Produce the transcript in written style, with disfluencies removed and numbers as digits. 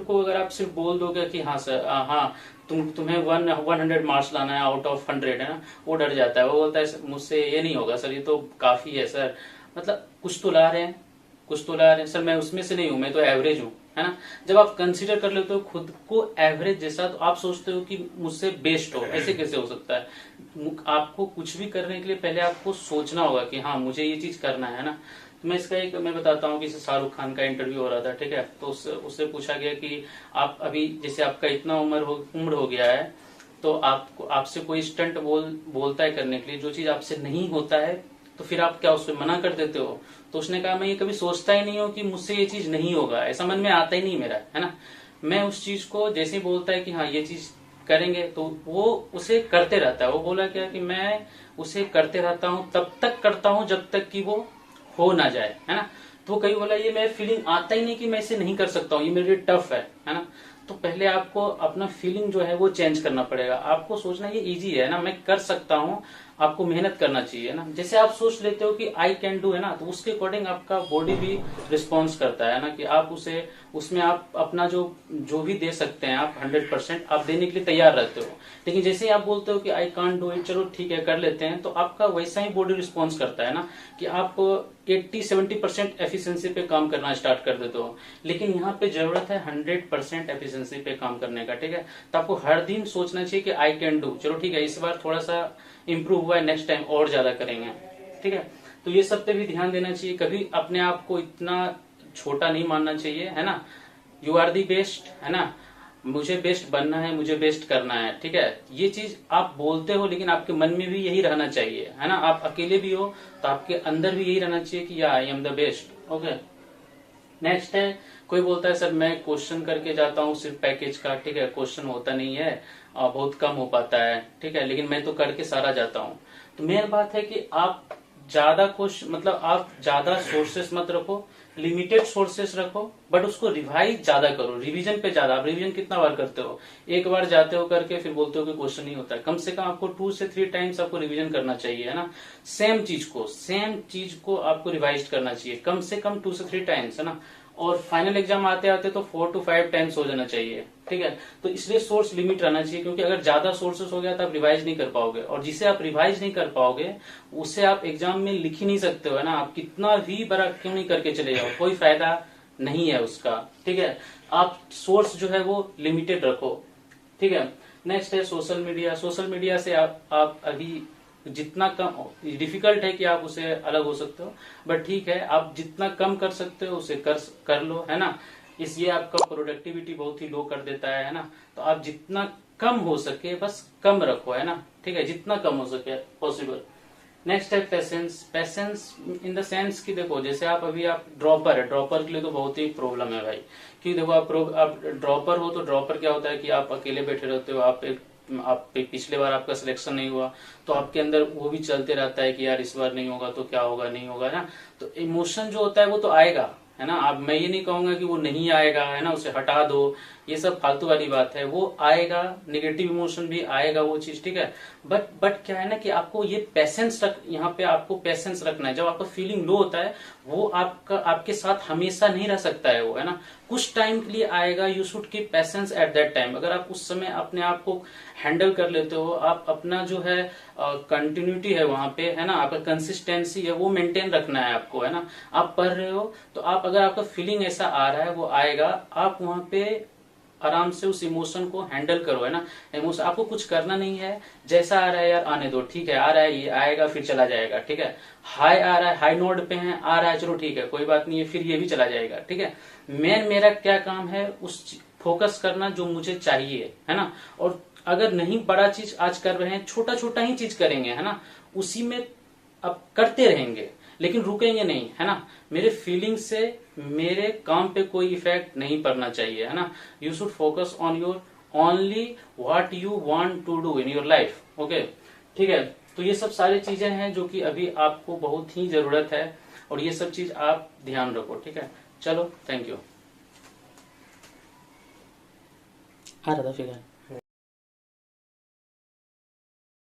को अगर आप सिर्फ बोल दोगे कि हाँ सर हाँ तुम्हें 100 मार्क्स लाना है आउट ऑफ 100 है ना, वो डर जाता है, वो बोलता है मुझसे ये नहीं होगा सर, ये तो काफी है सर, मतलब कुछ तो ला रहे हैं, कुछ तो ला रहे हैं सर, मैं उसमें से नहीं हूं, मैं तो एवरेज हूँ, है ना। जब आप कंसीडर कर लेते हो खुद को एवरेज जैसा, तो आप सोचते हो कि मुझसे बेस्ट हो, ऐसे कैसे हो सकता है। आपको कुछ भी करने के लिए पहले आपको सोचना होगा कि हाँ मुझे ये चीज करना है ना। तो मैं इसका एक मैं बताता हूँ कि शाहरुख खान का इंटरव्यू हो रहा था, ठीक है, तो उससे पूछा गया कि आप अभी जैसे आपका इतना उम्र हो गया है, तो आपको आपसे कोई स्टंट बोलता है करने के लिए, जो चीज आपसे नहीं होता है, तो फिर आप क्या उससे मना कर देते हो। तो उसने कहा मैं ये कभी सोचता ही नहीं हूँ कि मुझसे ये चीज नहीं होगा, ऐसा मन में आता ही नहीं मेरा, है ना। मैं उस चीज को जैसे ही बोलता है कि हाँ ये चीज करेंगे, तो वो उसे करते रहता है। वो बोला क्या कि मैं उसे करते रहता हूँ, तब तक करता हूँ जब तक कि वो हो ना जाए, है ना। तो कई बोला ये मेरे फीलिंग आता ही नहीं कि मैं इसे नहीं कर सकता हूँ, ये मेरे लिए टफ है ना। तो पहले आपको अपना फीलिंग जो है वो चेंज करना पड़ेगा। आपको सोचना ये इजी है ना, मैं कर सकता हूँ, आपको मेहनत करना चाहिए ना। जैसे आप सोच लेते हो कि आई कैन डू, है ना, तो उसके अकॉर्डिंग आपका बॉडी भी रिस्पॉन्स करता है ना, कि आप उसे उसमें आप अपना जो भी दे सकते हैं आप 100% आप देने के लिए तैयार रहते हो। लेकिन जैसे ही आप बोलते हो कि आई कांट डू इट, चलो ठीक है कर लेते हैं, तो आपका वैसा ही बॉडी रिस्पॉन्स करता है ना, कि आप 80-70% एफिशिएंसी पे काम करना स्टार्ट कर देते हो। लेकिन यहाँ पे जरूरत है 100% एफिशिएंसी पे काम करने का, ठीक है। तो आपको हर दिन सोचना चाहिए कि आई कैन डू, चलो ठीक है इस बार थोड़ा सा इंप्रूव हुआ है, नेक्स्ट टाइम और ज्यादा करेंगे, ठीक है। तो ये सब पे भी ध्यान देना चाहिए, कभी अपने आप को इतना छोटा नहीं मानना चाहिए, है ना। यू आर दी बेस्ट, है ना, मुझे बेस्ट बनना है, मुझे बेस्ट करना है, ठीक है। ये चीज आप बोलते हो, लेकिन आपके मन में भी यही रहना चाहिए, है ना। आप अकेले भी हो तो आपके अंदर भी यही रहना चाहिए कि या I am the best. Okay, next है, कोई बोलता है सर मैं क्वेश्चन करके जाता हूँ सिर्फ पैकेज का, ठीक है, क्वेश्चन होता नहीं है, बहुत कम हो पाता है, ठीक है, लेकिन मैं तो करके सारा जाता हूँ। तो मेन बात है कि आप ज्यादा क्वेश्चन मतलब आप ज्यादा सोर्सेस मत रखो, लिमिटेड सोर्सेस रखो, बट उसको रिवाइज ज्यादा करो, रिवीजन पे ज्यादा। आप रिवीजन कितना बार करते हो, एक बार जाते हो करके फिर बोलते हो कि क्वेश्चन नहीं होता है, कम से कम आपको 2 से 3 टाइम्स आपको रिवीजन करना चाहिए, है ना। सेम चीज को आपको रिवाइज करना चाहिए कम से कम 2 से 3 टाइम्स, है ना। और फाइनल एग्जाम आते आते तो 4 to 5 टाइम्स हो जाना चाहिए, ठीक है। तो इसलिए सोर्स लिमिट रहना चाहिए, क्योंकि अगर ज्यादा सोर्सेस हो गया तो आप रिवाइज नहीं कर पाओगे, और जिसे आप रिवाइज नहीं कर पाओगे उसे आप एग्जाम में लिख ही नहीं सकते हो, है ना। आप कितना भी बड़ा क्यों नहीं करके चले जाओ, कोई फायदा नहीं है उसका, ठीक है। आप सोर्स जो है वो लिमिटेड रखो, ठीक है। नेक्स्ट है सोशल मीडिया। सोशल मीडिया से आप अभी जितना कम, डिफिकल्ट है कि आप उसे अलग हो सकते हो, बट ठीक है आप जितना कम कर सकते हो उसे कर लो, है ना। इसलिए आपका प्रोडक्टिविटी बहुत ही लो कर देता है ना। तो आप जितना कम हो सके बस कम रखो, है ना, ठीक है, जितना कम हो सके पॉसिबल। नेक्स्ट है patience. Patience in the sense कि देखो जैसे आप अभी आप ड्रॉपर है, ड्रॉपर के लिए तो बहुत ही प्रॉब्लम है भाई, कि देखो आप ड्रॉपर हो, तो ड्रॉपर क्या होता है कि आप अकेले बैठे रहते हो, आप पिछले बार आपका सिलेक्शन नहीं हुआ, तो आपके अंदर वो भी चलते रहता है कि यार इस बार नहीं होगा तो क्या होगा, नहीं होगा ना। तो इमोशन जो होता है वो तो आएगा, है ना। अब मैं ये नहीं कहूंगा कि वो नहीं आएगा, है ना, उसे हटा दो, ये सब फालतू वाली बात है, वो आएगा, नेगेटिव इमोशन भी आएगा, वो चीज ठीक है। बट क्या है ना कि आपको ये पेशेंस यहाँ पे आपको पेशेंस रखना है। जब आपका फीलिंग लो होता है वो आपके साथ हमेशा नहीं रह सकता है वो, है ना, कुछ टाइम के लिए आएगा। You should keep patience at that time. अगर आप उस समय अपने आप को हैंडल कर लेते हो, आप अपना जो है कंटिन्यूटी है वहां पे, है ना, आपका कंसिस्टेंसी है वो मेंटेन रखना है आपको, है ना। आप पढ़ रहे हो तो आप अगर आपका फीलिंग ऐसा आ रहा है वो आएगा, आप वहां पे आराम से उस इमोशन को हैंडल करो, है ना। इमोशन आपको कुछ करना नहीं है, जैसा आ रहा है यार आने दो, ठीक है, आ रहा है ये आएगा फिर चला जाएगा, ठीक है। हाई आ रहा है, हाई नोड पे है, आ रहा है, चलो ठीक है कोई बात नहीं है, फिर ये भी चला जाएगा, ठीक है। मेरा क्या काम है उस फोकस करना जो मुझे चाहिए, है ना। और अगर नहीं बड़ा चीज आज कर रहे हैं, छोटा छोटा ही चीज करेंगे, है ना, उसी में अब करते रहेंगे, लेकिन रुकेंगे नहीं, है ना। मेरे फीलिंग से मेरे काम पे कोई इफेक्ट नहीं पड़ना चाहिए, है ना। You should focus on your only what you want to do in your life. Okay, ठीक है। तो ये सब सारी चीजें हैं जो कि अभी आपको बहुत ही जरूरत है, और ये सब चीज आप ध्यान रखो, ठीक है। चलो, थैंक यू। आ रहा था फिगर।